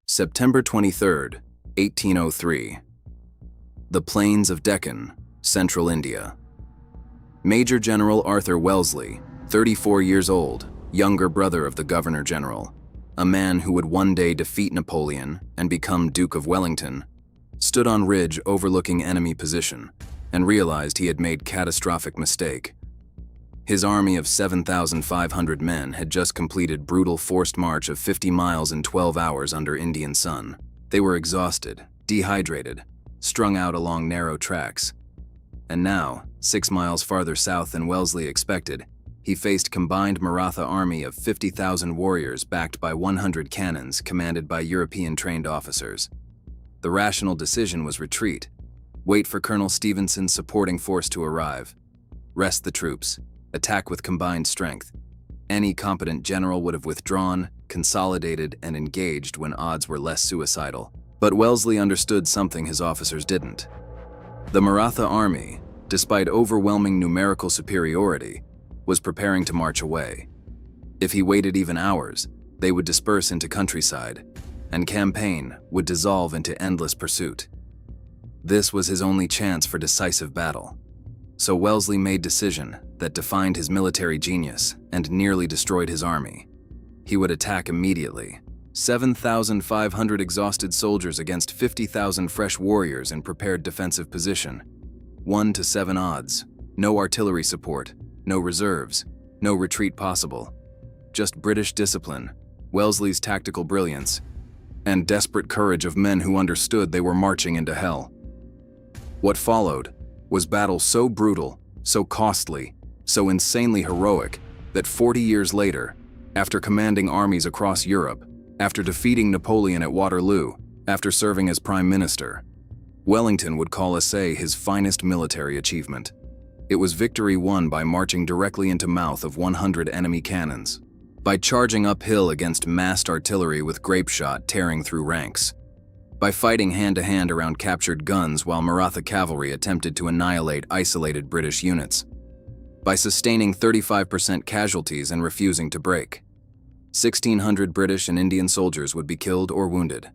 September 23, 1803. The plains of Deccan, central India. Major General Arthur Wellesley, 34 years old, younger brother of the Governor-General, a man who would one day defeat Napoleon and become Duke of Wellington, stood on ridge overlooking enemy position and realized he had made catastrophic mistake. His army of 7,500 men had just completed brutal forced march of 50 miles in 12 hours under Indian sun. They were exhausted, dehydrated, strung out along narrow tracks. And now, 6 miles farther south than Wellesley expected, he faced combined Maratha army of 50,000 warriors backed by 100 cannons commanded by European-trained officers. The rational decision was retreat, wait for Colonel Stevenson's supporting force to arrive, rest the troops, attack with combined strength. Any competent general would have withdrawn, consolidated, and engaged when odds were less suicidal. But Wellesley understood something his officers didn't. The Maratha army, despite overwhelming numerical superiority, was preparing to march away. If he waited even hours, they would disperse into countryside, and campaign would dissolve into endless pursuit. This was his only chance for decisive battle. So Wellesley made decision that defined his military genius and nearly destroyed his army. He would attack immediately. 7,500 exhausted soldiers against 50,000 fresh warriors in prepared defensive position. 1-7 odds, no artillery support, no reserves, no retreat possible. Just British discipline, Wellesley's tactical brilliance, and desperate courage of men who understood they were marching into hell. What followed was battle so brutal, so costly, so insanely heroic that 40 years later, after commanding armies across Europe, after defeating Napoleon at Waterloo, after serving as Prime Minister, Wellington would call Assaye his finest military achievement. It was victory won by marching directly into mouth of 100 enemy cannons, by charging uphill against massed artillery with grapeshot tearing through ranks, by fighting hand-to-hand around captured guns while Maratha cavalry attempted to annihilate isolated British units, by sustaining 35% casualties and refusing to break. 1,600 British and Indian soldiers would be killed or wounded.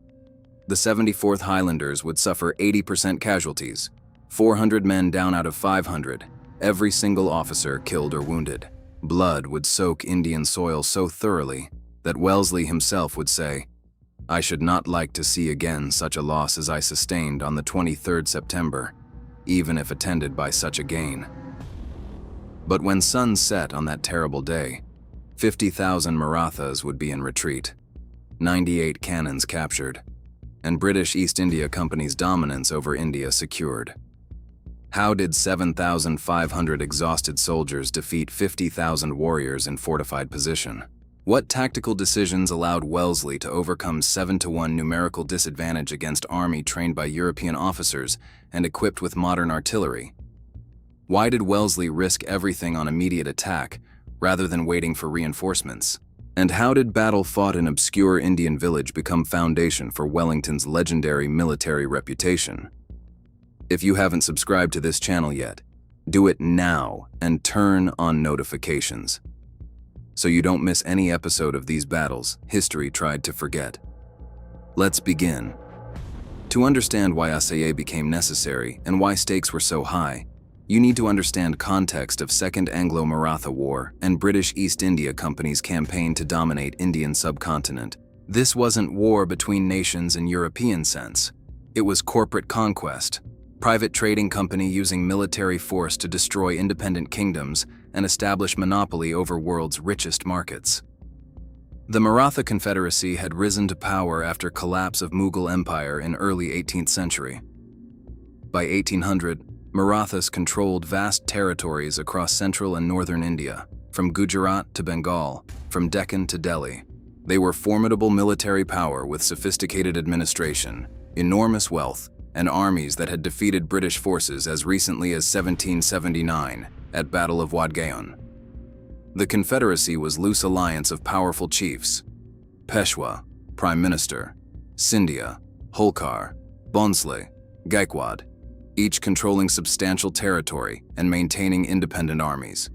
The 74th Highlanders would suffer 80% casualties, 400 men down out of 500, every single officer killed or wounded. Blood would soak Indian soil so thoroughly that Wellesley himself would say, "I should not like to see again such a loss as I sustained on the 23rd September, even if attended by such a gain." But when sun set on that terrible day, 50,000 Marathas would be in retreat, 98 cannons captured, and British East India Company's dominance over India secured. How did 7,500 exhausted soldiers defeat 50,000 warriors in fortified position? What tactical decisions allowed Wellesley to overcome 7-1 numerical disadvantage against army trained by European officers and equipped with modern artillery? Why did Wellesley risk everything on immediate attack rather than waiting for reinforcements? And how did battle fought in obscure Indian village become foundation for Wellington's legendary military reputation? If you haven't subscribed to this channel yet, do it now and turn on notifications, so you don't miss any episode of these battles history tried to forget. Let's begin. To understand why Assaye became necessary and why stakes were so high, you need to understand context of Second Anglo-Maratha War and British East India Company's campaign to dominate Indian subcontinent. This wasn't war between nations in European sense. It was corporate conquest, private trading company using military force to destroy independent kingdoms and establish monopoly over world's richest markets. The Maratha Confederacy had risen to power after collapse of Mughal Empire in early 18th century. By 1800, Marathas controlled vast territories across central and northern India, from Gujarat to Bengal, from Deccan to Delhi. They were formidable military power with sophisticated administration, enormous wealth, and armies that had defeated British forces as recently as 1779 at Battle of Waterloo. The Confederacy was loose alliance of powerful chiefs: Peshwa, Prime Minister; Scindia, Holkar, Bhonsle, Gaikwad, each controlling substantial territory and maintaining independent armies.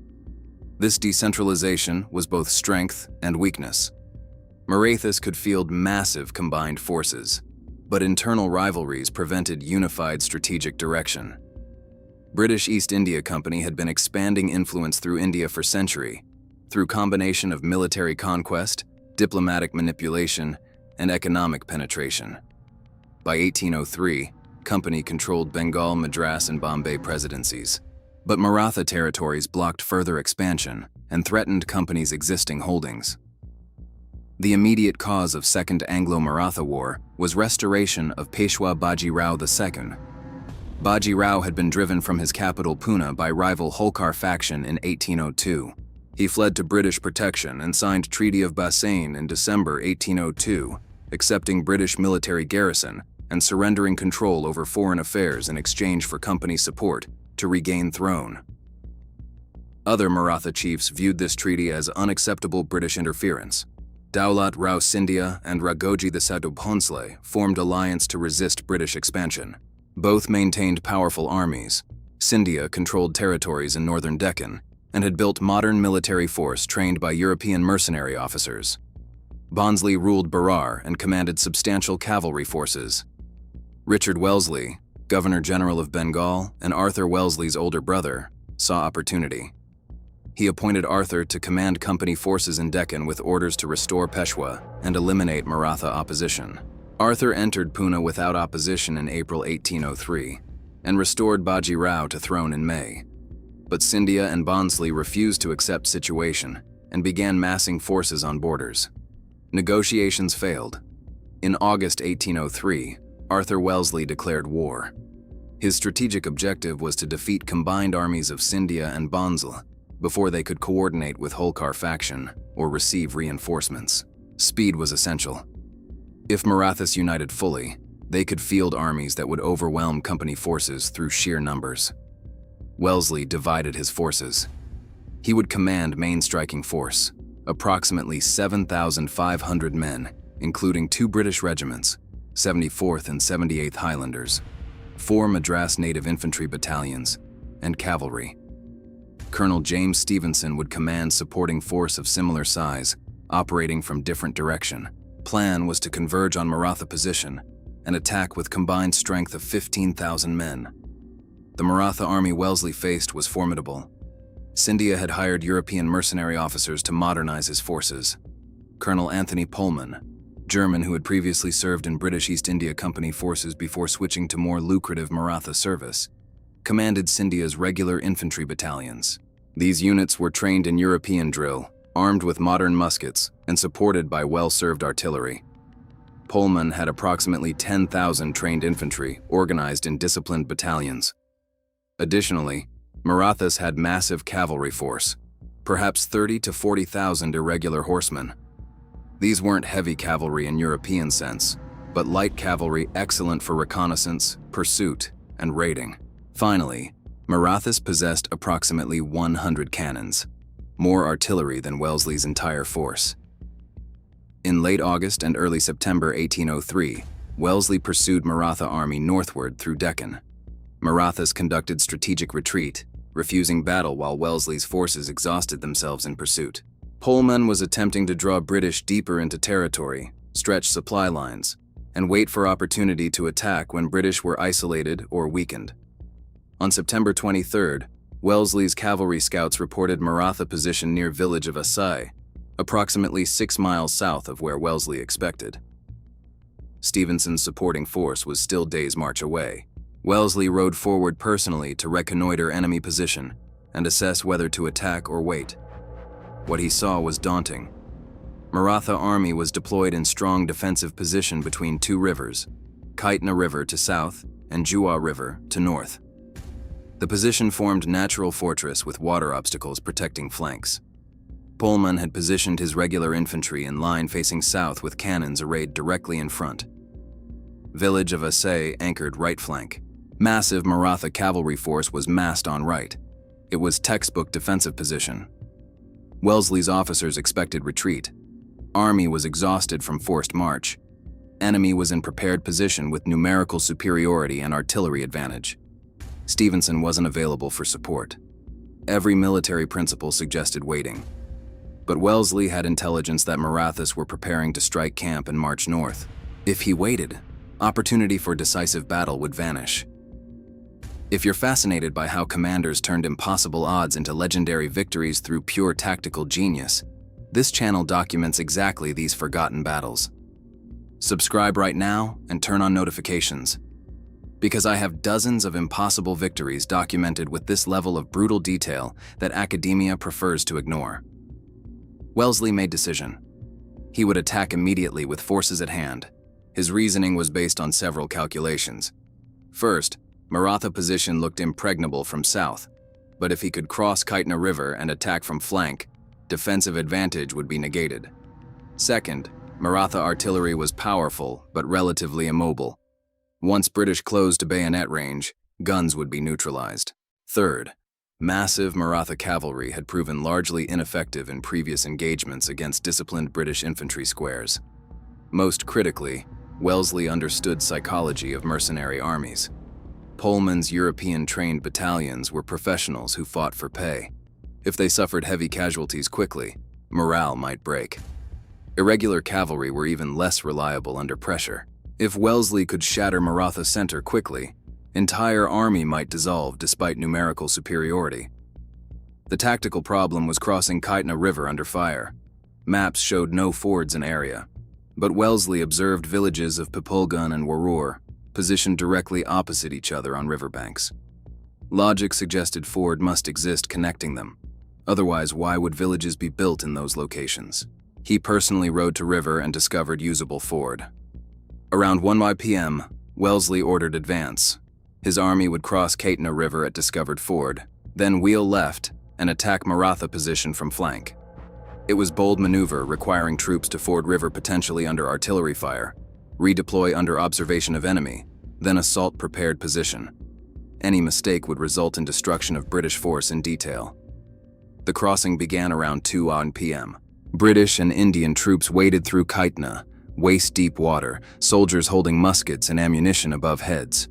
This decentralization was both strength and weakness. Marathas could field massive combined forces, but internal rivalries prevented unified strategic direction. British East India Company had been expanding influence through India for centuries, through combination of military conquest, diplomatic manipulation, and economic penetration. By 1803, Company controlled Bengal, Madras, and Bombay presidencies, but Maratha territories blocked further expansion and threatened Company's existing holdings. The immediate cause of Second Anglo-Maratha War was restoration of Peshwa Baji Rao II. Baji Rao had been driven from his capital Pune by rival Holkar faction in 1802. He fled to British protection and signed Treaty of Bassein in December 1802, accepting British military garrison and surrendering control over foreign affairs in exchange for Company support to regain throne. Other Maratha chiefs viewed this treaty as unacceptable British interference. Daulat Rao Scindia and Raghojee the Sadhu Bhonsle formed alliance to resist British expansion. Both maintained powerful armies. Scindia controlled territories in northern Deccan and had built modern military force trained by European mercenary officers. Bhonsle ruled Berar and commanded substantial cavalry forces. Richard Wellesley, Governor General of Bengal and Arthur Wellesley's older brother, saw opportunity. He appointed Arthur to command Company forces in Deccan with orders to restore Peshwa and eliminate Maratha opposition. Arthur entered Pune without opposition in April 1803 and restored Baji Rao to throne in May. But Scindia and Bhonsle refused to accept situation and began massing forces on borders. Negotiations failed. In August 1803, Arthur Wellesley declared war. His strategic objective was to defeat combined armies of Scindia and Bhonsle before they could coordinate with Holkar faction or receive reinforcements. Speed was essential. If Marathas united fully, they could field armies that would overwhelm Company forces through sheer numbers. Wellesley divided his forces. He would command main striking force, approximately 7,500 men, including 2 British regiments, 74th and 78th Highlanders, 4 Madras native infantry battalions, and cavalry. Colonel James Stevenson would command supporting force of similar size, operating from different direction. Plan was to converge on Maratha position and attack with combined strength of 15,000 men. The Maratha army Wellesley faced was formidable. Scindia had hired European mercenary officers to modernize his forces. Colonel Anthony Pullman, German who had previously served in British East India Company forces before switching to more lucrative Maratha service, commanded Scindia's regular infantry battalions. These units were trained in European drill, armed with modern muskets, and supported by well-served artillery. Pullman had approximately 10,000 trained infantry organized in disciplined battalions. Additionally, Marathas had massive cavalry force, perhaps 30 to 40,000 irregular horsemen. These weren't heavy cavalry in European sense, but light cavalry excellent for reconnaissance, pursuit, and raiding. Finally, Marathas possessed approximately 100 cannons, more artillery than Wellesley's entire force. In late August and early September 1803, Wellesley pursued Maratha army northward through Deccan. Marathas conducted strategic retreat, refusing battle while Wellesley's forces exhausted themselves in pursuit. Pullman was attempting to draw British deeper into territory, stretch supply lines, and wait for opportunity to attack when British were isolated or weakened. On September 23rd, Wellesley's cavalry scouts reported Maratha position near village of Assaye, approximately 6 miles south of where Wellesley expected. Stevenson's supporting force was still days' march away. Wellesley rode forward personally to reconnoiter enemy position and assess whether to attack or wait. What he saw was daunting. Maratha army was deployed in strong defensive position between 2 rivers, Kaitna River to south and Jua River to north. The position formed natural fortress with water obstacles protecting flanks. Pullman had positioned his regular infantry in line facing south with cannons arrayed directly in front. Village of Assaye anchored right flank. Massive Maratha cavalry force was massed on right. It was textbook defensive position. Wellesley's officers expected retreat. Army was exhausted from forced march. Enemy was in prepared position with numerical superiority and artillery advantage. Stevenson wasn't available for support. Every military principle suggested waiting. But Wellesley had intelligence that Marathas were preparing to strike camp and march north. If he waited, opportunity for decisive battle would vanish. If you're fascinated by how commanders turned impossible odds into legendary victories through pure tactical genius, this channel documents exactly these forgotten battles. Subscribe right now and turn on notifications, because I have dozens of impossible victories documented with this level of brutal detail that academia prefers to ignore. Wellesley made decision. He would attack immediately with forces at hand. His reasoning was based on several calculations. First, Maratha position looked impregnable from south, but if he could cross Kaitna River and attack from flank, defensive advantage would be negated. Second, Maratha artillery was powerful but relatively immobile. Once British closed to bayonet range, guns would be neutralized. Third, massive Maratha cavalry had proven largely ineffective in previous engagements against disciplined British infantry squares. Most critically, Wellesley understood psychology of mercenary armies. Pullman's European-trained battalions were professionals who fought for pay. If they suffered heavy casualties quickly, morale might break. Irregular cavalry were even less reliable under pressure. If Wellesley could shatter Maratha center quickly, entire army might dissolve despite numerical superiority. The tactical problem was crossing Kaitna River under fire. Maps showed no fords in area, but Wellesley observed villages of Pipulgun and Warur, positioned directly opposite each other on riverbanks. Logic suggested ford must exist connecting them. Otherwise, why would villages be built in those locations? He personally rode to river and discovered usable ford. Around 1 p.m., Wellesley ordered advance. His army would cross Kaitna River at discovered ford, then wheel left and attack Maratha position from flank. It was bold maneuver requiring troops to ford river potentially under artillery fire, redeploy under observation of enemy, then assault prepared position. Any mistake would result in destruction of British force in detail. The crossing began around 2 p.m. British and Indian troops waded through Kaitna, waist-deep water, soldiers holding muskets and ammunition above heads.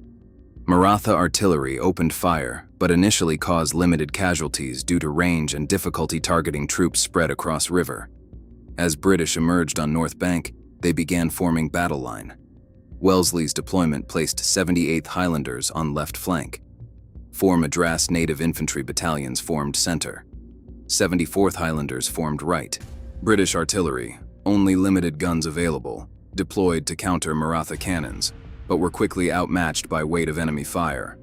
Maratha artillery opened fire, but initially caused limited casualties due to range and difficulty targeting troops spread across river. As British emerged on North Bank, they began forming battle line. Wellesley's deployment placed 78th Highlanders on left flank. 4 Madras native infantry battalions formed center. 74th Highlanders formed right. British artillery, only limited guns available, deployed to counter Maratha cannons, but were quickly outmatched by weight of enemy fire.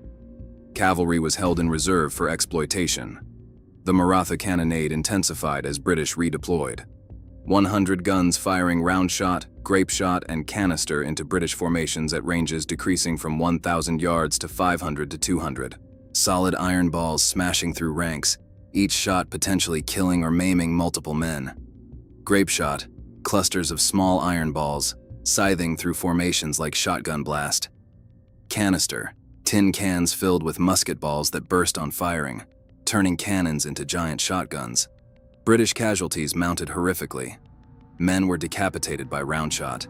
Cavalry was held in reserve for exploitation. The Maratha cannonade intensified as British redeployed. 100 guns firing round shot, grapeshot, and canister into British formations at ranges decreasing from 1,000 yards to 500 to 200. Solid iron balls smashing through ranks, each shot potentially killing or maiming multiple men. Grapeshot, clusters of small iron balls, scything through formations like shotgun blast. Canister, tin cans filled with musket balls that burst on firing, turning cannons into giant shotguns. British casualties mounted horrifically. Men were decapitated by round shot.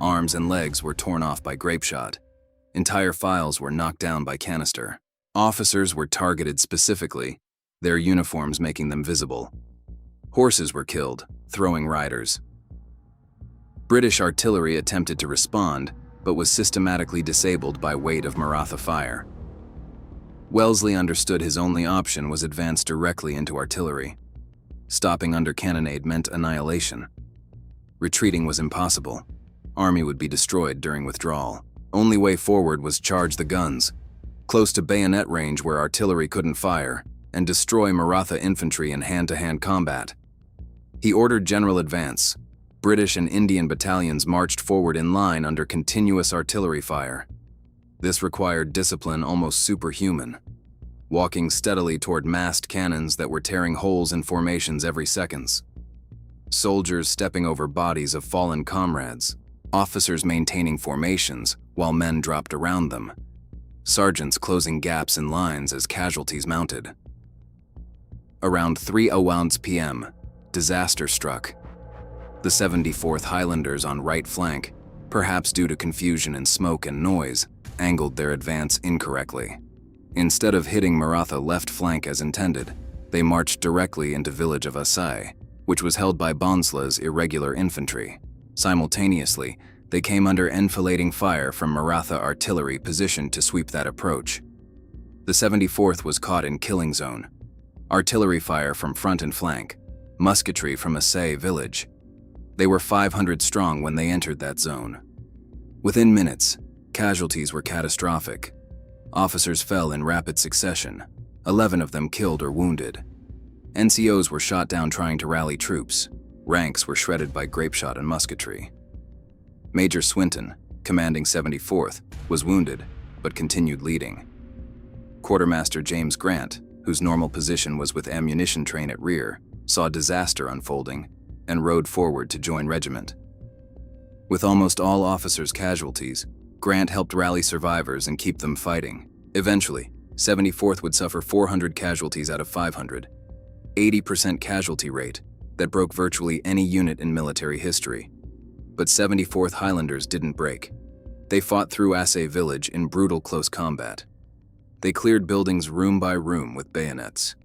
Arms and legs were torn off by grapeshot. Entire files were knocked down by canister. Officers were targeted specifically, their uniforms making them visible. Horses were killed, throwing riders. British artillery attempted to respond, but was systematically disabled by weight of Maratha fire. Wellesley understood his only option was advance directly into artillery. Stopping under cannonade meant annihilation. Retreating was impossible. Army would be destroyed during withdrawal. Only way forward was charge the guns, close to bayonet range where artillery couldn't fire, and destroy Maratha infantry in hand-to-hand combat. He ordered general advance. British and Indian battalions marched forward in line under continuous artillery fire. This required discipline almost superhuman, walking steadily toward massed cannons that were tearing holes in formations every seconds. Soldiers stepping over bodies of fallen comrades, officers maintaining formations while men dropped around them, sergeants closing gaps in lines as casualties mounted. Around 3:00 p.m., disaster struck. The 74th Highlanders on right flank, perhaps due to confusion and smoke and noise, angled their advance incorrectly. Instead of hitting Maratha left flank as intended, they marched directly into village of Assaye, which was held by Bonsla's irregular infantry. Simultaneously, they came under enfilading fire from Maratha artillery positioned to sweep that approach. The 74th was caught in killing zone. Artillery fire from front and flank, musketry from Assaye village. They were 500 strong when they entered that zone. Within minutes, casualties were catastrophic. Officers fell in rapid succession, 11 of them killed or wounded. NCOs were shot down trying to rally troops. Ranks were shredded by grapeshot and musketry. Major Swinton, commanding 74th, was wounded, but continued leading. Quartermaster James Grant, whose normal position was with ammunition train at rear, saw disaster unfolding and rode forward to join regiment. With almost all officers' casualties, Grant helped rally survivors and keep them fighting. Eventually, 74th would suffer 400 casualties out of 500, 80% casualty rate that broke virtually any unit in military history. But 74th Highlanders didn't break. They fought through Assaye village in brutal close combat. They cleared buildings room by room with bayonets.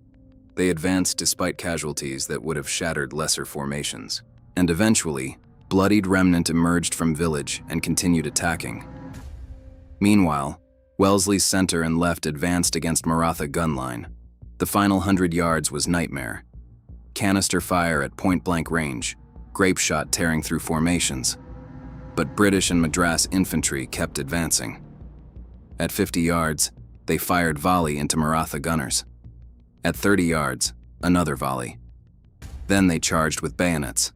They advanced despite casualties that would have shattered lesser formations. And eventually, bloodied remnant emerged from village and continued attacking. Meanwhile, Wellesley's center and left advanced against Maratha gun line. The final 100 yards was nightmare. Canister fire at point-blank range, grapeshot tearing through formations. But British and Madras infantry kept advancing. At 50 yards, they fired volley into Maratha gunners. At 30 yards, another volley. Then they charged with bayonets.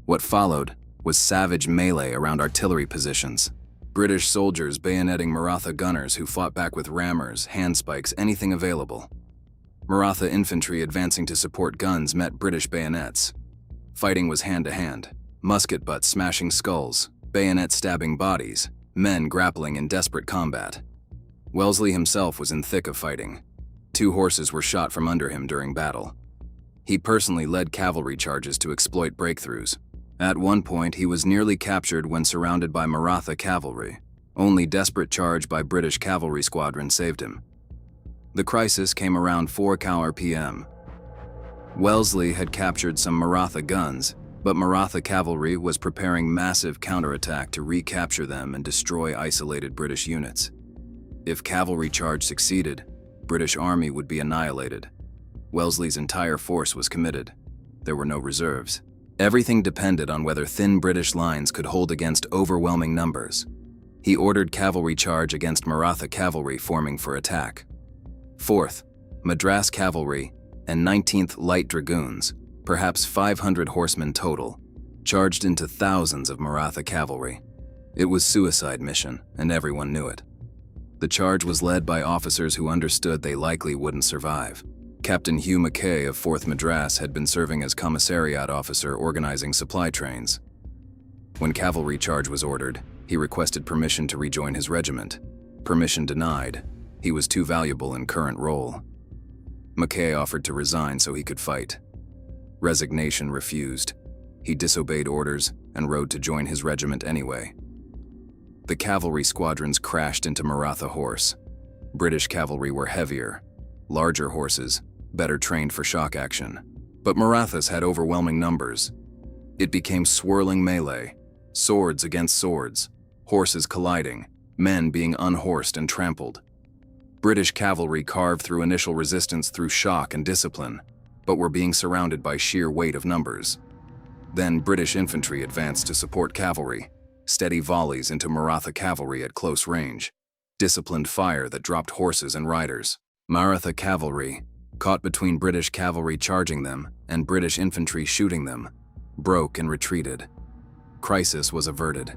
What followed was savage melee around artillery positions. British soldiers bayoneting Maratha gunners who fought back with rammers, handspikes, anything available. Maratha infantry advancing to support guns met British bayonets. Fighting was hand-to-hand, musket butts smashing skulls, bayonets stabbing bodies, men grappling in desperate combat. Wellesley himself was in thick of fighting. 2 horses were shot from under him during battle. He personally led cavalry charges to exploit breakthroughs. At one point, he was nearly captured when surrounded by Maratha cavalry. Only desperate charge by British cavalry squadron saved him. The crisis came around 4:00 p.m. Wellesley had captured some Maratha guns, but Maratha cavalry was preparing massive counterattack to recapture them and destroy isolated British units. If cavalry charge succeeded, British army would be annihilated. Wellesley's entire force was committed. There were no reserves. Everything depended on whether thin British lines could hold against overwhelming numbers. He ordered cavalry charge against Maratha cavalry forming for attack. 4th, Madras cavalry, and 19th Light Dragoons, perhaps 500 horsemen total, charged into thousands of Maratha cavalry. It was suicide mission, and everyone knew it. The charge was led by officers who understood they likely wouldn't survive. Captain Hugh Mackay of 4th Madras had been serving as commissariat officer organizing supply trains. When cavalry charge was ordered, he requested permission to rejoin his regiment. Permission denied. He was too valuable in current role. Mackay offered to resign so he could fight. Resignation refused. He disobeyed orders and rode to join his regiment anyway. The cavalry squadrons crashed into Maratha horse. British cavalry were heavier, larger horses, better trained for shock action. But Marathas had overwhelming numbers. It became swirling melee, swords against swords, horses colliding, men being unhorsed and trampled. British cavalry carved through initial resistance through shock and discipline, but were being surrounded by sheer weight of numbers. Then British infantry advanced to support cavalry, steady volleys into Maratha cavalry at close range, disciplined fire that dropped horses and riders. Maratha cavalry, caught between British cavalry charging them and British infantry shooting them, broke and retreated. Crisis was averted,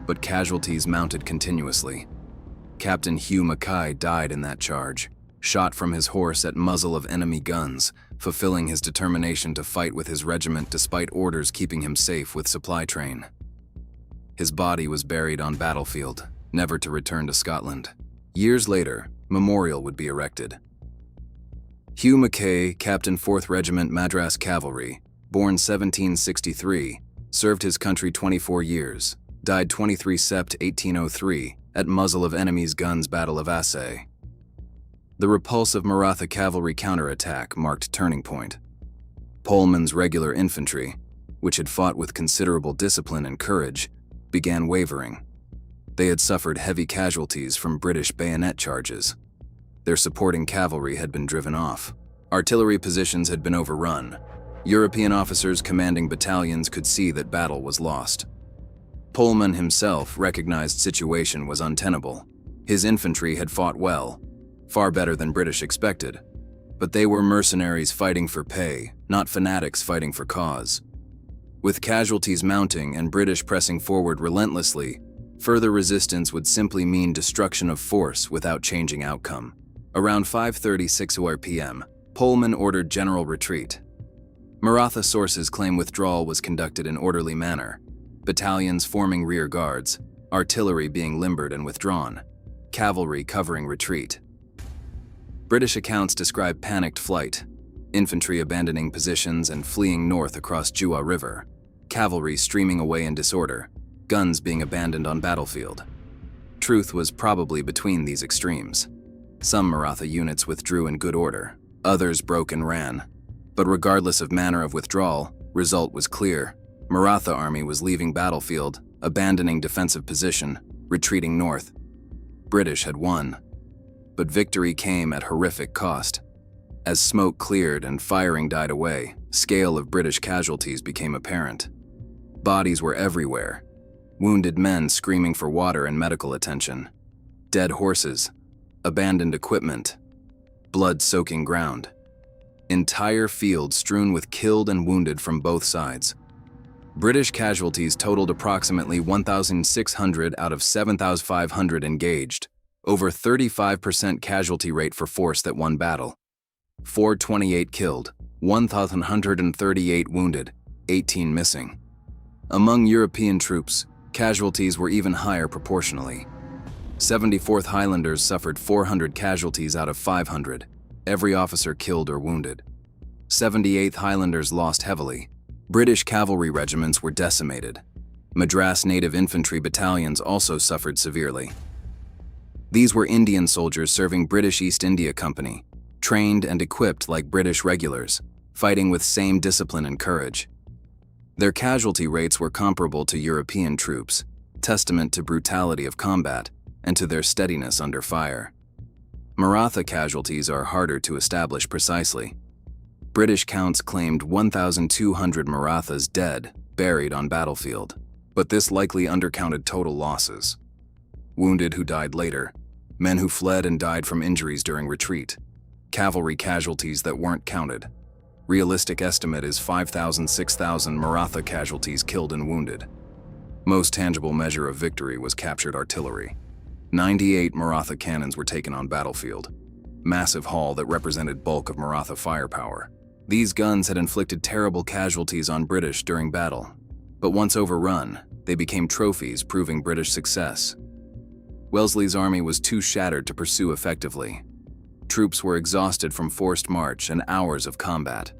but casualties mounted continuously. Captain Hugh Mackay died in that charge, shot from his horse at muzzle of enemy guns, fulfilling his determination to fight with his regiment despite orders keeping him safe with supply train. His body was buried on battlefield, never to return to Scotland. Years later, memorial would be erected. Hugh Mackay, Captain 4th Regiment Madras Cavalry, born 1763, served his country 24 years, died 23 Sept 1803 at muzzle of enemy's guns Battle of Assaye. The repulse of Maratha cavalry counterattack marked turning point. Pullman's regular infantry, which had fought with considerable discipline and courage, began wavering. They had suffered heavy casualties from British bayonet charges. Their supporting cavalry had been driven off. Artillery positions had been overrun. European officers commanding battalions could see that battle was lost. Pullman himself recognized situation was untenable. His infantry had fought well, far better than British expected. But they were mercenaries fighting for pay, not fanatics fighting for cause. With casualties mounting and British pressing forward relentlessly, further resistance would simply mean destruction of force without changing outcome. Around 5:36 p.m., Pullman ordered general retreat. Maratha sources claim withdrawal was conducted in orderly manner, battalions forming rear guards, artillery being limbered and withdrawn, cavalry covering retreat. British accounts describe panicked flight, infantry abandoning positions and fleeing north across Kaitna River, cavalry streaming away in disorder, guns being abandoned on battlefield. Truth was probably between these extremes. Some Maratha units withdrew in good order, others broke and ran. But regardless of manner of withdrawal, result was clear. Maratha army was leaving battlefield, abandoning defensive position, retreating north. British had won. But victory came at horrific cost. As smoke cleared and firing died away, scale of British casualties became apparent. Bodies were everywhere. Wounded men screaming for water and medical attention. Dead horses. Abandoned equipment. Blood-soaking ground. Entire fields strewn with killed and wounded from both sides. British casualties totaled approximately 1,600 out of 7,500 engaged, over 35% casualty rate for force that won battle. 428 killed, 1,138 wounded, 18 missing. Among European troops, casualties were even higher proportionally. 74th Highlanders suffered 400 casualties out of 500, every officer killed or wounded. 78th Highlanders lost heavily. British cavalry regiments were decimated. Madras native infantry battalions also suffered severely. These were Indian soldiers serving British East India Company, trained and equipped like British regulars, fighting with same discipline and courage. Their casualty rates were comparable to European troops, testament to brutality of combat and to their steadiness under fire. Maratha casualties are harder to establish precisely. British counts claimed 1,200 Marathas dead, buried on battlefield, but this likely undercounted total losses. Wounded who died later, men who fled and died from injuries during retreat, cavalry casualties that weren't counted. Realistic estimate is 5,000 to 6,000 Maratha casualties killed and wounded. Most tangible measure of victory was captured artillery. 98 Maratha cannons were taken on battlefield, massive haul that represented bulk of Maratha firepower. These guns had inflicted terrible casualties on British during battle, but once overrun, they became trophies proving British success. Wellesley's army was too shattered to pursue effectively. Troops were exhausted from forced march and hours of combat.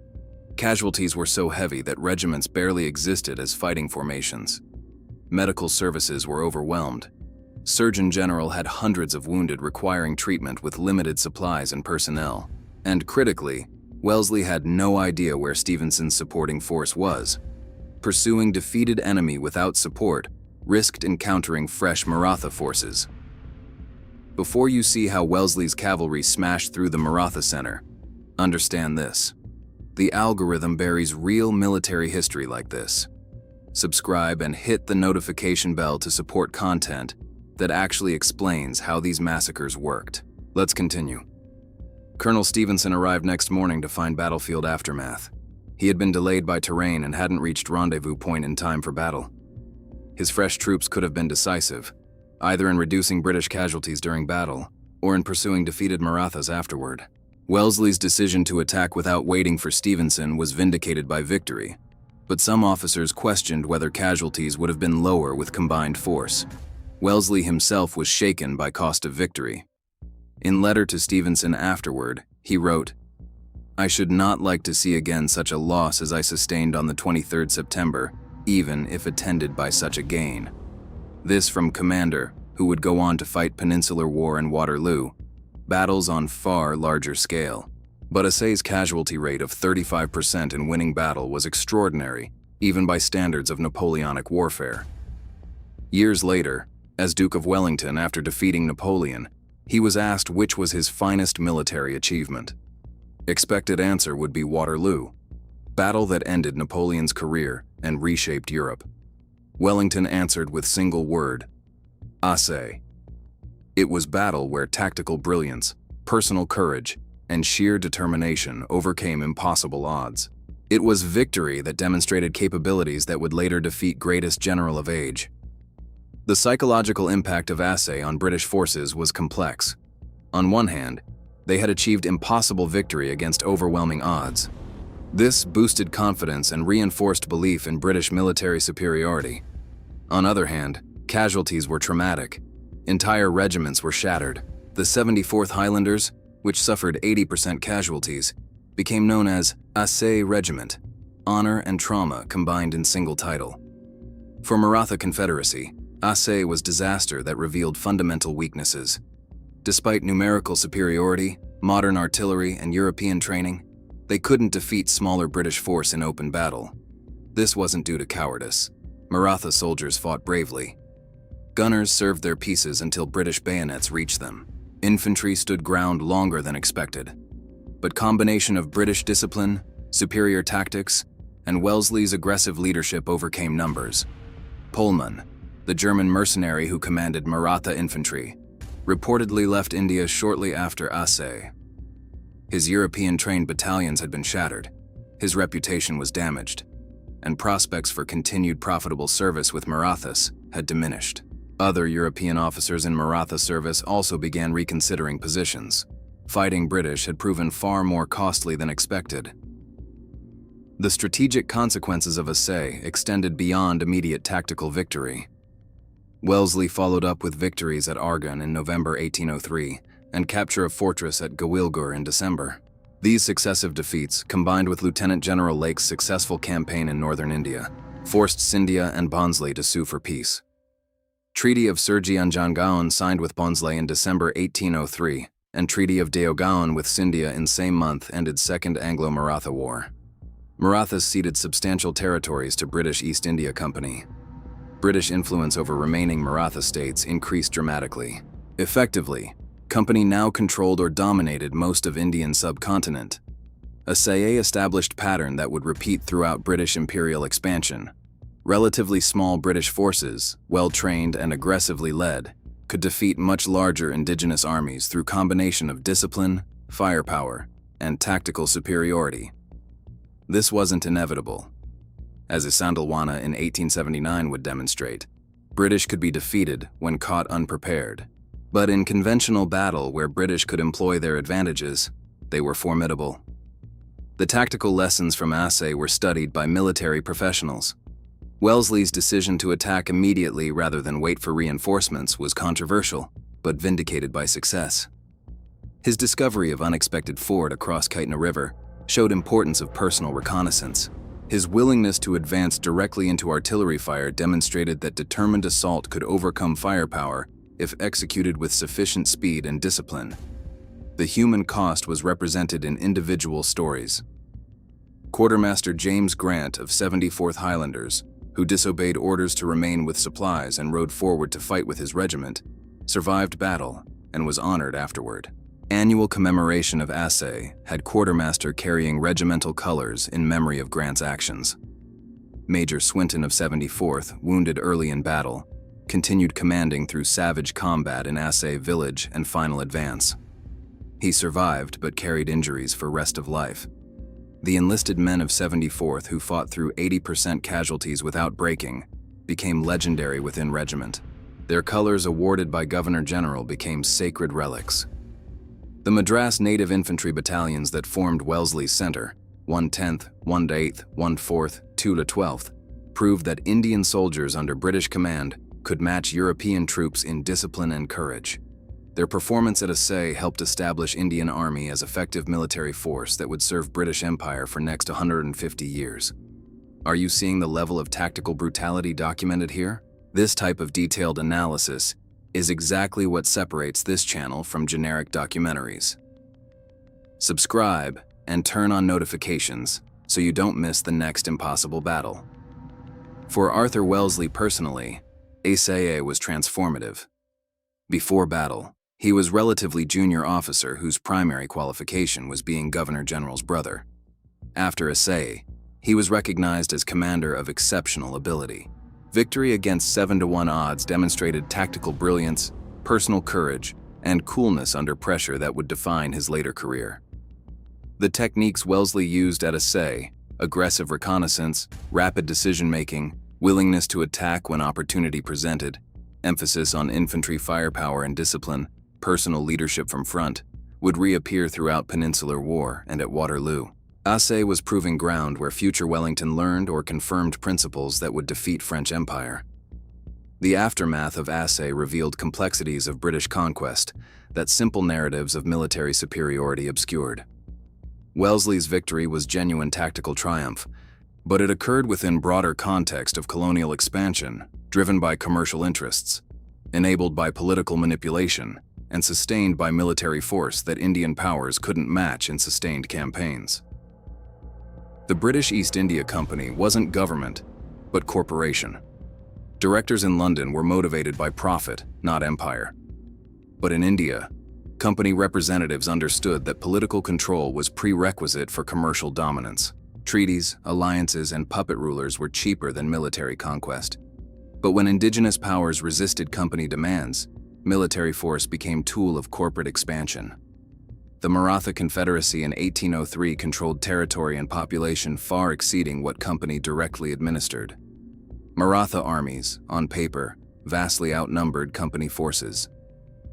Casualties were so heavy that regiments barely existed as fighting formations. Medical services were overwhelmed. Surgeon General had hundreds of wounded requiring treatment with limited supplies and personnel. And critically, Wellesley had no idea where Stevenson's supporting force was. Pursuing defeated enemy without support risked encountering fresh Maratha forces. Before you see how Wellesley's cavalry smashed through the Maratha center, understand this. The algorithm buries real military history like this. Subscribe and hit the notification bell to support content that actually explains how these massacres worked. Let's continue. Colonel Stevenson arrived next morning to find battlefield aftermath. He had been delayed by terrain and hadn't reached rendezvous point in time for battle. His fresh troops could have been decisive, either in reducing British casualties during battle or in pursuing defeated Marathas afterward. Wellesley's decision to attack without waiting for Stevenson was vindicated by victory, but some officers questioned whether casualties would have been lower with combined force. Wellesley himself was shaken by cost of victory. In letter to Stevenson afterward, he wrote, "I should not like to see again such a loss as I sustained on the 23rd September, even if attended by such a gain." This from commander who would go on to fight Peninsular War and Waterloo, battles on far larger scale. But Assaye's casualty rate of 35% in winning battle was extraordinary, even by standards of Napoleonic warfare. Years later, as Duke of Wellington after defeating Napoleon, he was asked which was his finest military achievement. Expected answer would be Waterloo, battle that ended Napoleon's career and reshaped Europe. Wellington answered with single word, Assaye. It was battle where tactical brilliance, personal courage, and sheer determination overcame impossible odds. It was victory that demonstrated capabilities that would later defeat greatest general of age. The psychological impact of Assaye on British forces was complex. On one hand, they had achieved impossible victory against overwhelming odds. This boosted confidence and reinforced belief in British military superiority. On the other hand, casualties were traumatic. Entire regiments were shattered. The 74th Highlanders, which suffered 80% casualties, became known as Assaye Regiment, honor and trauma combined in single title. For Maratha Confederacy, Assaye was disaster that revealed fundamental weaknesses. Despite numerical superiority, modern artillery, and European training, they couldn't defeat smaller British force in open battle. This wasn't due to cowardice. Maratha soldiers fought bravely. Gunners served their pieces until British bayonets reached them. Infantry stood ground longer than expected. But combination of British discipline, superior tactics, and Wellesley's aggressive leadership overcame numbers. Pullman, the German mercenary who commanded Maratha infantry, reportedly left India shortly after Assaye. His European-trained battalions had been shattered, his reputation was damaged, and prospects for continued profitable service with Marathas had diminished. Other European officers in Maratha service also began reconsidering positions. Fighting British had proven far more costly than expected. The strategic consequences of Assaye extended beyond immediate tactical victory. Wellesley followed up with victories at Argonne in November 1803 and capture of fortress at Gawilgur in December. These successive defeats, combined with Lieutenant General Lake's successful campaign in northern India, forced Scindia and Barnsley to sue for peace. Treaty of Sergianjangaon signed with Barnsley in December 1803, and Treaty of Deogaon with Scindia in same month ended Second Anglo-Maratha War. Marathas ceded substantial territories to British East India Company. British influence over remaining Maratha states increased dramatically. Effectively, Company now controlled or dominated most of Indian subcontinent. Assaye established pattern that would repeat throughout British imperial expansion. Relatively small British forces, well-trained and aggressively led, could defeat much larger indigenous armies through combination of discipline, firepower, and tactical superiority. This wasn't inevitable. As Isandlwana in 1879 would demonstrate, British could be defeated when caught unprepared. But in conventional battle where British could employ their advantages, they were formidable. The tactical lessons from Assaye were studied by military professionals. Wellesley's decision to attack immediately rather than wait for reinforcements was controversial, but vindicated by success. His discovery of unexpected ford across Kaitna River showed importance of personal reconnaissance. His willingness to advance directly into artillery fire demonstrated that determined assault could overcome firepower if executed with sufficient speed and discipline. The human cost was represented in individual stories. Quartermaster James Grant of 74th Highlanders, who disobeyed orders to remain with supplies and rode forward to fight with his regiment, survived battle and was honored afterward. Annual commemoration of Assaye had quartermaster carrying regimental colors in memory of Grant's actions. Major Swinton of 74th, wounded early in battle, continued commanding through savage combat in Assaye village and final advance. He survived but carried injuries for rest of life. The enlisted men of 74th who fought through 80% casualties without breaking became legendary within regiment. Their colors awarded by Governor General became sacred relics. The Madras native infantry battalions that formed Wellesley's center, 110th, 1/8th, 1/4th, 2/12th, proved that Indian soldiers under British command could match European troops in discipline and courage. Their performance at Assaye helped establish Indian Army as effective military force that would serve British Empire for next 150 years. Are you seeing the level of tactical brutality documented here? This type of detailed analysis is exactly what separates this channel from generic documentaries. Subscribe and turn on notifications so you don't miss the next impossible battle. For Arthur Wellesley personally, Assaye was transformative. Before battle, he was relatively junior officer whose primary qualification was being Governor General's brother. After Assaye, he was recognized as commander of exceptional ability. Victory against 7-to-1 odds demonstrated tactical brilliance, personal courage, and coolness under pressure that would define his later career. The techniques Wellesley used at Assaye, aggressive reconnaissance, rapid decision-making, willingness to attack when opportunity presented, emphasis on infantry firepower and discipline, personal leadership from front, would reappear throughout Peninsular War and at Waterloo. Assaye was proving ground where future Wellington learned or confirmed principles that would defeat French Empire. The aftermath of Assaye revealed complexities of British conquest that simple narratives of military superiority obscured. Wellesley's victory was genuine tactical triumph, but it occurred within broader context of colonial expansion, driven by commercial interests, enabled by political manipulation, and sustained by military force that Indian powers couldn't match in sustained campaigns. The British East India Company wasn't government, but corporation. Directors in London were motivated by profit, not empire. But in India, company representatives understood that political control was prerequisite for commercial dominance. Treaties, alliances, and puppet rulers were cheaper than military conquest. But when indigenous powers resisted company demands, military force became tool of corporate expansion. The Maratha Confederacy in 1803 controlled territory and population far exceeding what company directly administered. Maratha armies, on paper, vastly outnumbered company forces.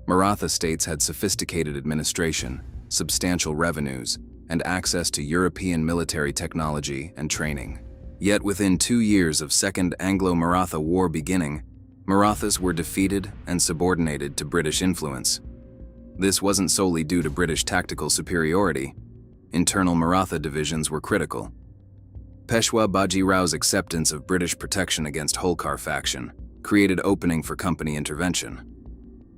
Maratha states had sophisticated administration, substantial revenues, and access to European military technology and training. Yet within 2 years of Second Anglo-Maratha War beginning, Marathas were defeated and subordinated to British influence. This wasn't solely due to British tactical superiority. Internal Maratha divisions were critical. Peshwa Baji Rao's acceptance of British protection against Holkar faction created opening for company intervention.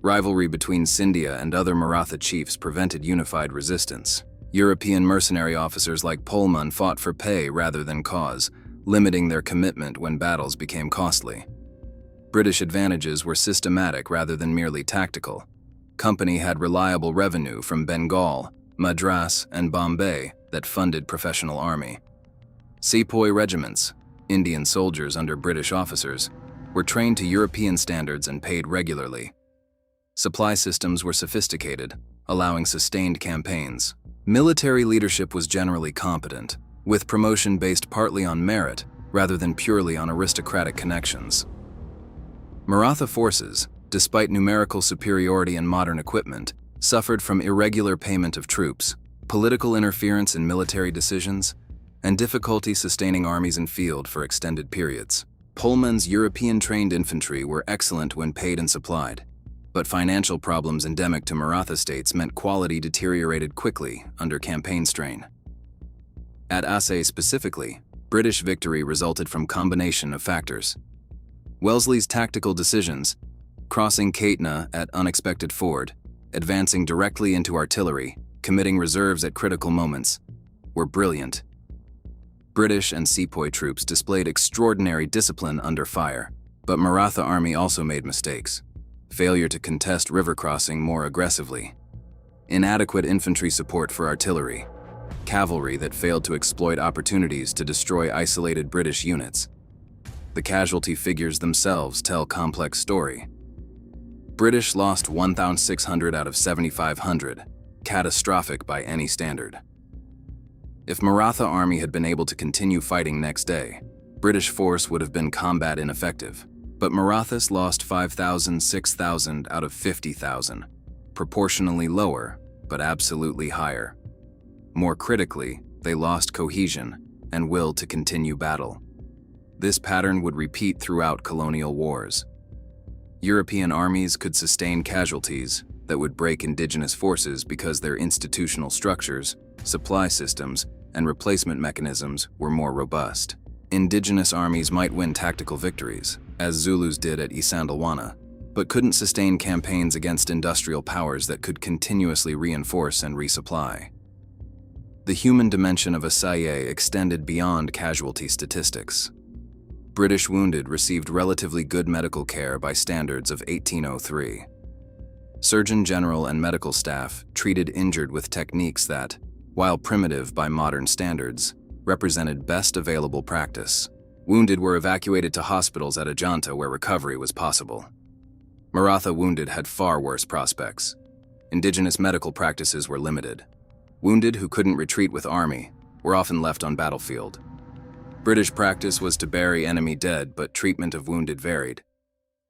Rivalry between Scindia and other Maratha chiefs prevented unified resistance. European mercenary officers like Pullman fought for pay rather than cause, limiting their commitment when battles became costly. British advantages were systematic rather than merely tactical. Company had reliable revenue from Bengal, Madras, and Bombay that funded professional army. Sepoy regiments, Indian soldiers under British officers, were trained to European standards and paid regularly. Supply systems were sophisticated, allowing sustained campaigns. Military leadership was generally competent, with promotion based partly on merit rather than purely on aristocratic connections. Maratha forces, despite numerical superiority and modern equipment, suffered from irregular payment of troops, political interference in military decisions, and difficulty sustaining armies in field for extended periods. Pullman's European-trained infantry were excellent when paid and supplied, but financial problems endemic to Maratha states meant quality deteriorated quickly under campaign strain. At Assaye specifically, British victory resulted from combination of factors. Wellesley's tactical decisions, crossing Kaitna at unexpected ford, advancing directly into artillery, committing reserves at critical moments, were brilliant. British and Sepoy troops displayed extraordinary discipline under fire, but Maratha army also made mistakes. Failure to contest river crossing more aggressively, inadequate infantry support for artillery, cavalry that failed to exploit opportunities to destroy isolated British units. The casualty figures themselves tell complex story. British lost 1,600 out of 7,500, catastrophic by any standard. If Maratha army had been able to continue fighting next day, British force would have been combat ineffective. But Marathas lost 5,000, 6,000 out of 50,000, proportionally lower, but absolutely higher. More critically, they lost cohesion and will to continue battle. This pattern would repeat throughout colonial wars. European armies could sustain casualties that would break indigenous forces because their institutional structures, supply systems, and replacement mechanisms were more robust. Indigenous armies might win tactical victories, as Zulus did at Isandlwana, but couldn't sustain campaigns against industrial powers that could continuously reinforce and resupply. The human dimension of Assaye extended beyond casualty statistics. British wounded received relatively good medical care by standards of 1803. Surgeon General and medical staff treated injured with techniques that, while primitive by modern standards, represented best available practice. Wounded were evacuated to hospitals at Ajanta where recovery was possible. Maratha wounded had far worse prospects. Indigenous medical practices were limited. Wounded who couldn't retreat with army were often left on battlefield. British practice was to bury enemy dead, but treatment of wounded varied.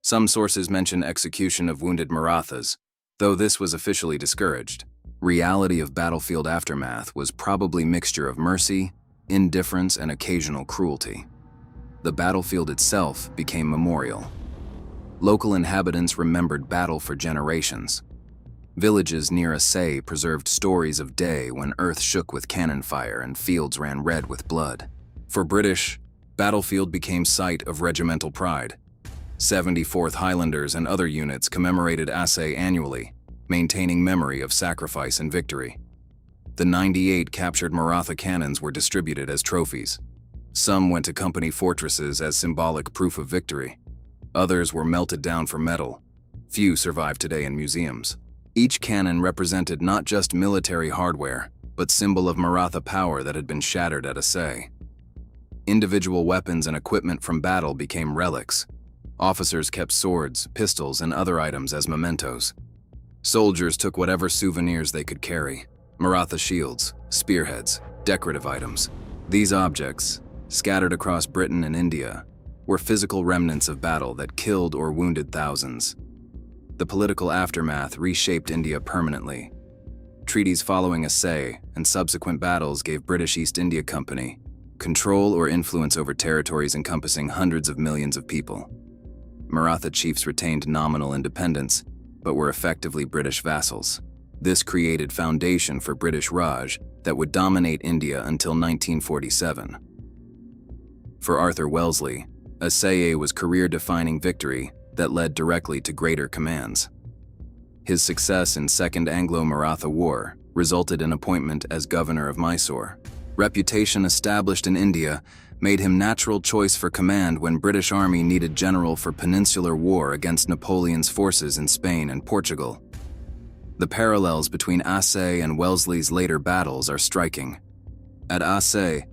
Some sources mention execution of wounded Marathas, though this was officially discouraged. Reality of battlefield aftermath was probably mixture of mercy, indifference, and occasional cruelty. The battlefield itself became memorial. Local inhabitants remembered battle for generations. Villages near Assaye preserved stories of day when earth shook with cannon fire and fields ran red with blood. For British, battlefield became site of regimental pride. 74th Highlanders and other units commemorated Assaye annually, maintaining memory of sacrifice and victory. The 98 captured Maratha cannons were distributed as trophies. Some went to company fortresses as symbolic proof of victory. Others were melted down for metal. Few survive today in museums. Each cannon represented not just military hardware, but symbol of Maratha power that had been shattered at Assaye. Individual weapons and equipment from battle became relics. Officers kept swords, pistols, and other items as mementos. Soldiers took whatever souvenirs they could carry: Maratha shields, spearheads, decorative items. These objects, scattered across Britain and India, were physical remnants of battle that killed or wounded thousands. The political aftermath reshaped India permanently. Treaties following Assaye and subsequent battles gave British East India Company control or influence over territories encompassing hundreds of millions of people. Maratha chiefs retained nominal independence, but were effectively British vassals. This created foundation for British Raj that would dominate India until 1947. For Arthur Wellesley, Assaye was career-defining victory that led directly to greater commands. His success in Second Anglo-Maratha War resulted in appointment as governor of Mysore. Reputation established in India made him natural choice for command when British Army needed general for Peninsular War against Napoleon's forces in Spain and Portugal. The parallels between Assaye and Wellesley's later battles are striking. At Assaye,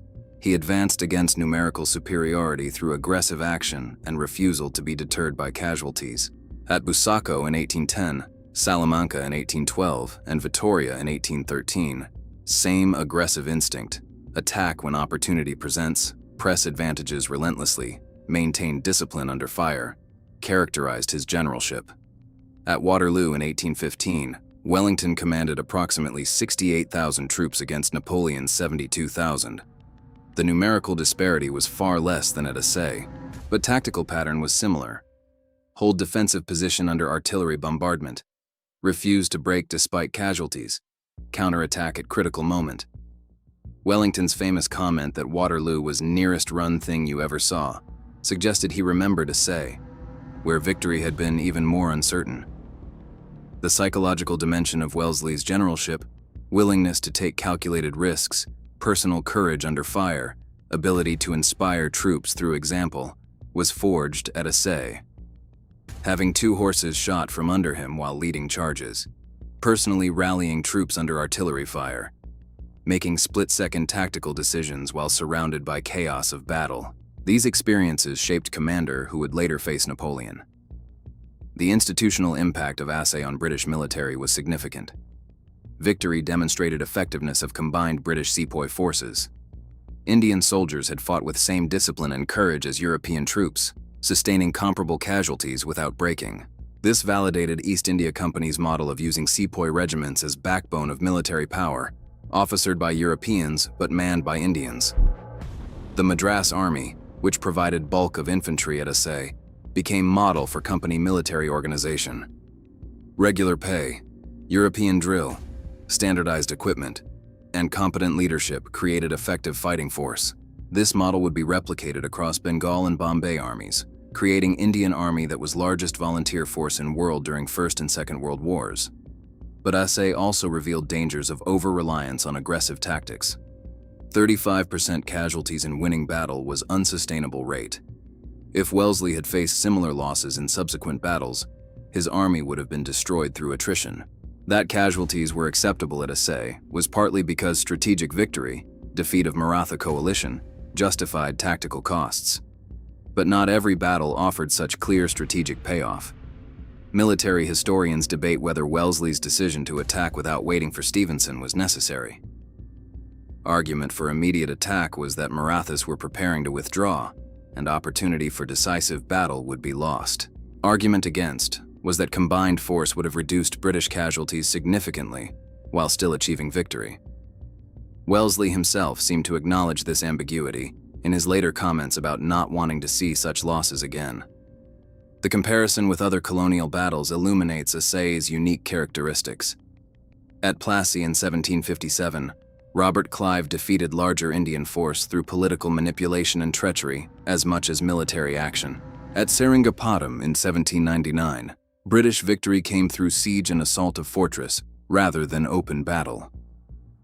he advanced against numerical superiority through aggressive action and refusal to be deterred by casualties. At Busaco in 1810, Salamanca in 1812, and Vitoria in 1813, same aggressive instinct: attack when opportunity presents, press advantages relentlessly, maintain discipline under fire, characterized his generalship. At Waterloo in 1815, Wellington commanded approximately 68,000 troops against Napoleon's 72,000. The numerical disparity was far less than at Assaye, but tactical pattern was similar. Hold defensive position under artillery bombardment, refuse to break despite casualties, counterattack at critical moment. Wellington's famous comment that Waterloo was nearest run thing you ever saw suggested he remembered Assaye, where victory had been even more uncertain. The psychological dimension of Wellesley's generalship, willingness to take calculated risks, personal courage under fire, ability to inspire troops through example, was forged at Assaye. Having 2 horses shot from under him while leading charges, personally rallying troops under artillery fire, making split-second tactical decisions while surrounded by chaos of battle. These experiences shaped commander who would later face Napoleon. The institutional impact of Assaye on British military was significant. Victory demonstrated effectiveness of combined British sepoy forces. Indian soldiers had fought with same discipline and courage as European troops, sustaining comparable casualties without breaking. This validated East India Company's model of using sepoy regiments as backbone of military power, officered by Europeans but manned by Indians. The Madras Army, which provided bulk of infantry at Assaye, became model for company military organization. Regular pay, European drill, standardized equipment, and competent leadership created effective fighting force. This model would be replicated across Bengal and Bombay armies, creating Indian Army that was largest volunteer force in world during First and Second World Wars. But Assaye also revealed dangers of over-reliance on aggressive tactics. 35% casualties in winning battle was unsustainable rate. If Wellesley had faced similar losses in subsequent battles, his army would have been destroyed through attrition. That casualties were acceptable at Assaye was partly because strategic victory, defeat of Maratha coalition, justified tactical costs. But not every battle offered such clear strategic payoff. Military historians debate whether Wellesley's decision to attack without waiting for Stevenson was necessary. Argument for immediate attack was that Marathas were preparing to withdraw, and opportunity for decisive battle would be lost. Argument against was that combined force would have reduced British casualties significantly while still achieving victory. Wellesley himself seemed to acknowledge this ambiguity in his later comments about not wanting to see such losses again. The comparison with other colonial battles illuminates Assaye's unique characteristics. At Plassey in 1757, Robert Clive defeated larger Indian force through political manipulation and treachery as much as military action. At Seringapatam in 1799, British victory came through siege and assault of fortress rather than open battle.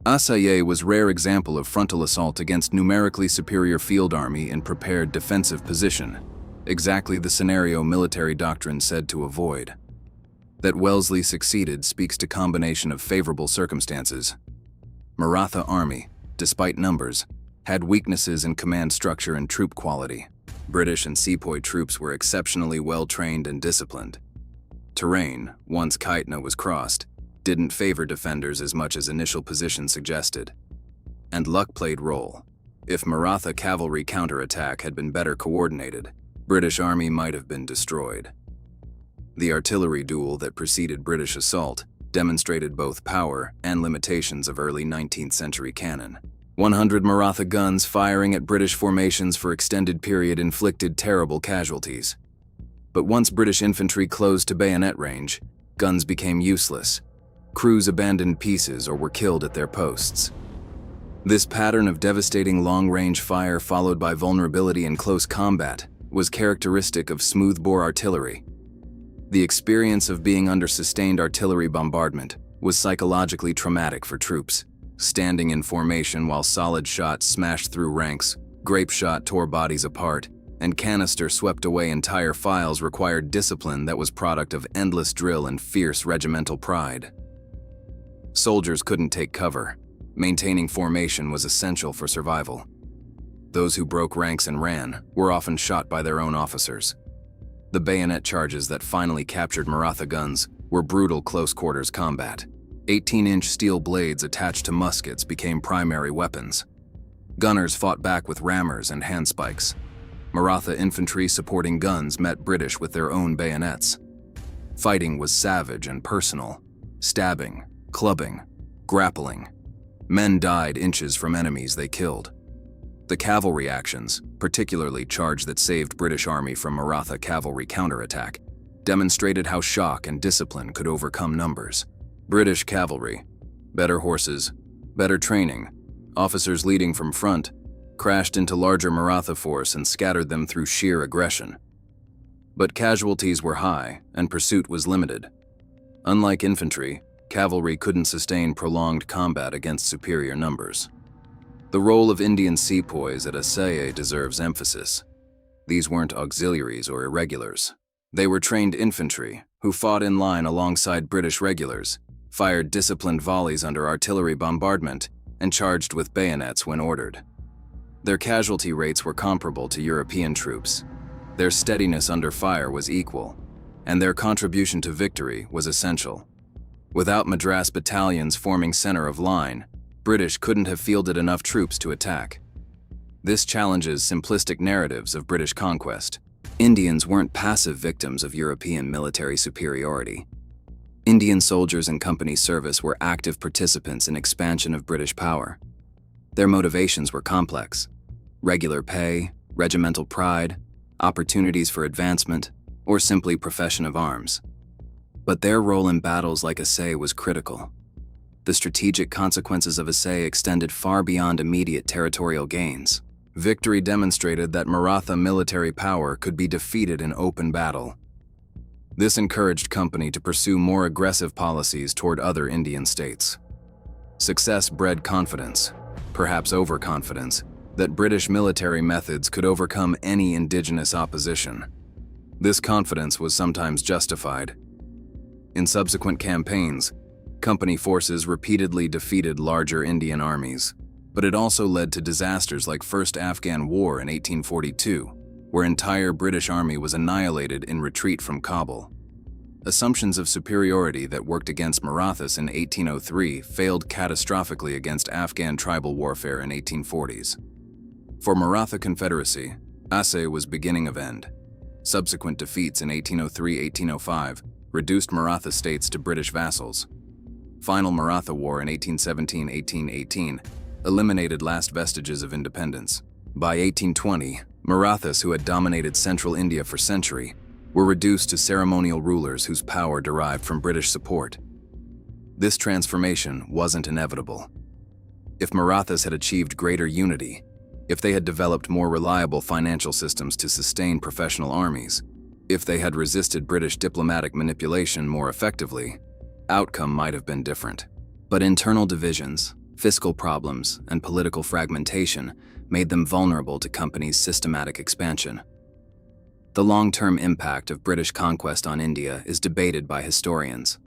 Assaye was a rare example of frontal assault against numerically superior field army in prepared defensive position, exactly the scenario military doctrine said to avoid. That Wellesley succeeded speaks to combination of favorable circumstances. Maratha army, despite numbers, had weaknesses in command structure and troop quality. British and sepoy troops were exceptionally well trained and disciplined. Terrain, once Kaitna was crossed, didn't favor defenders as much as initial position suggested. And luck played role. If Maratha cavalry counterattack had been better coordinated, British army might have been destroyed. The artillery duel that preceded British assault demonstrated both power and limitations of early 19th century cannon. 100 Maratha guns firing at British formations for extended period inflicted terrible casualties. But once British infantry closed to bayonet range, guns became useless. Crews abandoned pieces or were killed at their posts. This pattern of devastating long-range fire followed by vulnerability in close combat was characteristic of smoothbore artillery. The experience of being under sustained artillery bombardment was psychologically traumatic for troops. Standing in formation while solid shot smashed through ranks, grapeshot tore bodies apart, and canister swept away entire files required discipline that was product of endless drill and fierce regimental pride. Soldiers couldn't take cover. Maintaining formation was essential for survival. Those who broke ranks and ran were often shot by their own officers. The bayonet charges that finally captured Maratha guns were brutal close-quarters combat. 18-inch steel blades attached to muskets became primary weapons. Gunners fought back with rammers and handspikes. Maratha infantry supporting guns met British with their own bayonets. Fighting was savage and personal. Stabbing, clubbing, grappling. Men died inches from enemies they killed. The cavalry actions, particularly charge that saved British Army from Maratha cavalry counterattack, demonstrated how shock and discipline could overcome numbers. British cavalry, better horses, better training, officers leading from front, crashed into larger Maratha force and scattered them through sheer aggression. But casualties were high and pursuit was limited. Unlike infantry, cavalry couldn't sustain prolonged combat against superior numbers. The role of Indian sepoys at Assaye deserves emphasis. These weren't auxiliaries or irregulars. They were trained infantry who fought in line alongside British regulars, fired disciplined volleys under artillery bombardment, and charged with bayonets when ordered. Their casualty rates were comparable to European troops. Their steadiness under fire was equal, and their contribution to victory was essential. Without Madras battalions forming center of line, British couldn't have fielded enough troops to attack. This challenges simplistic narratives of British conquest. Indians weren't passive victims of European military superiority. Indian soldiers in company service were active participants in expansion of British power. Their motivations were complex: regular pay, regimental pride, opportunities for advancement, or simply profession of arms. But their role in battles like Assaye was critical. The strategic consequences of Assaye extended far beyond immediate territorial gains. Victory demonstrated that Maratha military power could be defeated in open battle. This encouraged company to pursue more aggressive policies toward other Indian states. Success bred confidence, perhaps overconfidence, that British military methods could overcome any indigenous opposition. This confidence was sometimes justified. In subsequent campaigns, company forces repeatedly defeated larger Indian armies, but it also led to disasters like First Afghan War in 1842, where entire British army was annihilated in retreat from Kabul. Assumptions of superiority that worked against Marathas in 1803 failed catastrophically against Afghan tribal warfare in 1840s. For Maratha Confederacy, Assaye was beginning of end. Subsequent defeats in 1803-1805 reduced Maratha states to British vassals. Final Maratha War in 1817-1818 eliminated last vestiges of independence. By 1820, Marathas, who had dominated central India for centuries, were reduced to ceremonial rulers whose power derived from British support. This transformation wasn't inevitable. If Marathas had achieved greater unity, if they had developed more reliable financial systems to sustain professional armies, if they had resisted British diplomatic manipulation more effectively, outcome might have been different. But internal divisions, fiscal problems, and political fragmentation made them vulnerable to companies' systematic expansion. The long-term impact of British conquest on India is debated by historians.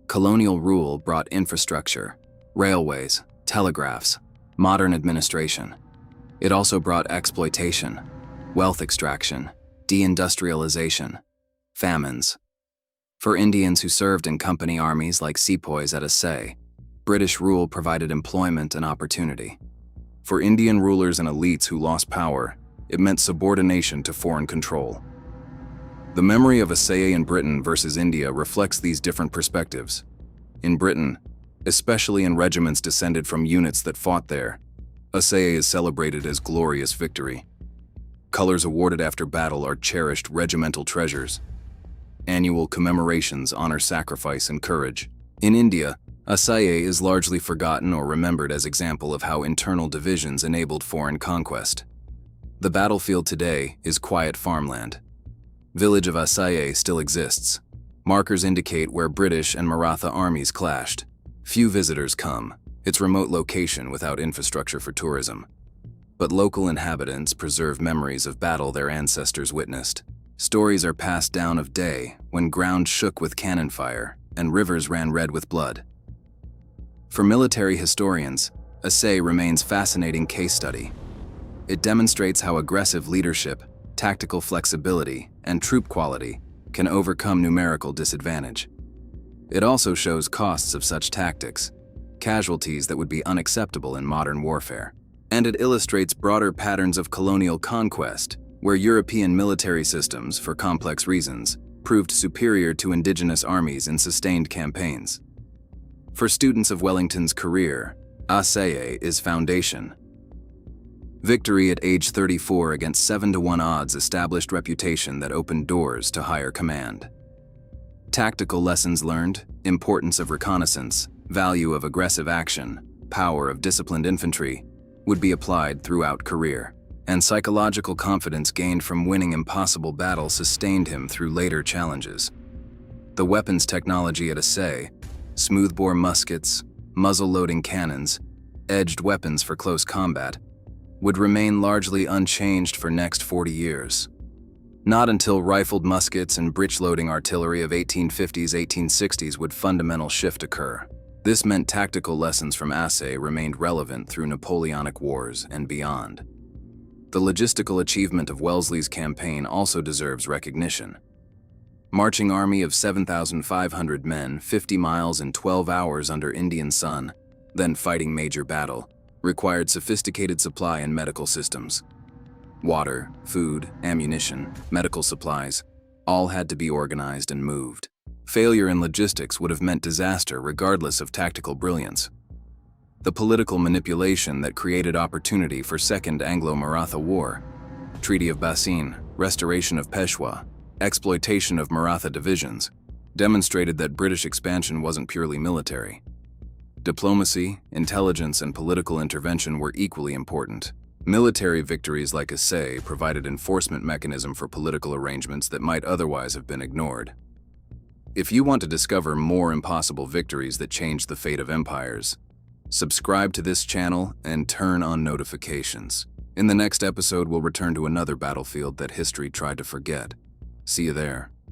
Colonial rule brought infrastructure, railways, telegraphs, modern administration. It also brought exploitation, wealth extraction, deindustrialization, famines. For Indians who served in company armies like sepoys at Assaye, British rule provided employment and opportunity. For Indian rulers and elites who lost power, it meant subordination to foreign control. The memory of Assaye in Britain versus India reflects these different perspectives. In Britain, especially in regiments descended from units that fought there, Assaye is celebrated as glorious victory. Colors awarded after battle are cherished regimental treasures. Annual commemorations honor sacrifice and courage. In India, Assaye is largely forgotten or remembered as example of how internal divisions enabled foreign conquest. The battlefield today is quiet farmland. Village of Assaye still exists. Markers indicate where British and Maratha armies clashed. Few visitors come, its remote location without infrastructure for tourism. But local inhabitants preserve memories of battle their ancestors witnessed. Stories are passed down of day when ground shook with cannon fire and rivers ran red with blood. For military historians, Assaye remains a fascinating case study. It demonstrates how aggressive leadership, tactical flexibility, and troop quality can overcome numerical disadvantage. It also shows costs of such tactics, casualties that would be unacceptable in modern warfare. And it illustrates broader patterns of colonial conquest, where European military systems, for complex reasons, proved superior to indigenous armies in sustained campaigns. For students of Wellington's career, Assaye is foundation. Victory at age 34 against 7-to-1 odds established reputation that opened doors to higher command. Tactical lessons learned, importance of reconnaissance, value of aggressive action, power of disciplined infantry, would be applied throughout career. And psychological confidence gained from winning impossible battles sustained him through later challenges. The weapons technology at Assaye, smoothbore muskets, muzzle-loading cannons, edged weapons for close combat, would remain largely unchanged for next 40 years. Not until rifled muskets and breech-loading artillery of 1850s-1860s would fundamental shift occur. This meant tactical lessons from Assaye remained relevant through Napoleonic wars and beyond. The logistical achievement of Wellesley's campaign also deserves recognition. Marching army of 7,500 men, 50 miles in 12 hours under Indian sun, then fighting major battle, required sophisticated supply and medical systems. Water, food, ammunition, medical supplies, all had to be organized and moved. Failure in logistics would have meant disaster regardless of tactical brilliance. The political manipulation that created opportunity for Second Anglo-Maratha War, Treaty of Bassein, restoration of Peshawar, exploitation of Maratha divisions, demonstrated that British expansion wasn't purely military. Diplomacy, intelligence, and political intervention were equally important. Military victories like Assaye provided enforcement mechanism for political arrangements that might otherwise have been ignored. If you want to discover more impossible victories that changed the fate of empires, subscribe to this channel and turn on notifications. In the next episode, we'll return to another battlefield that history tried to forget. See you there.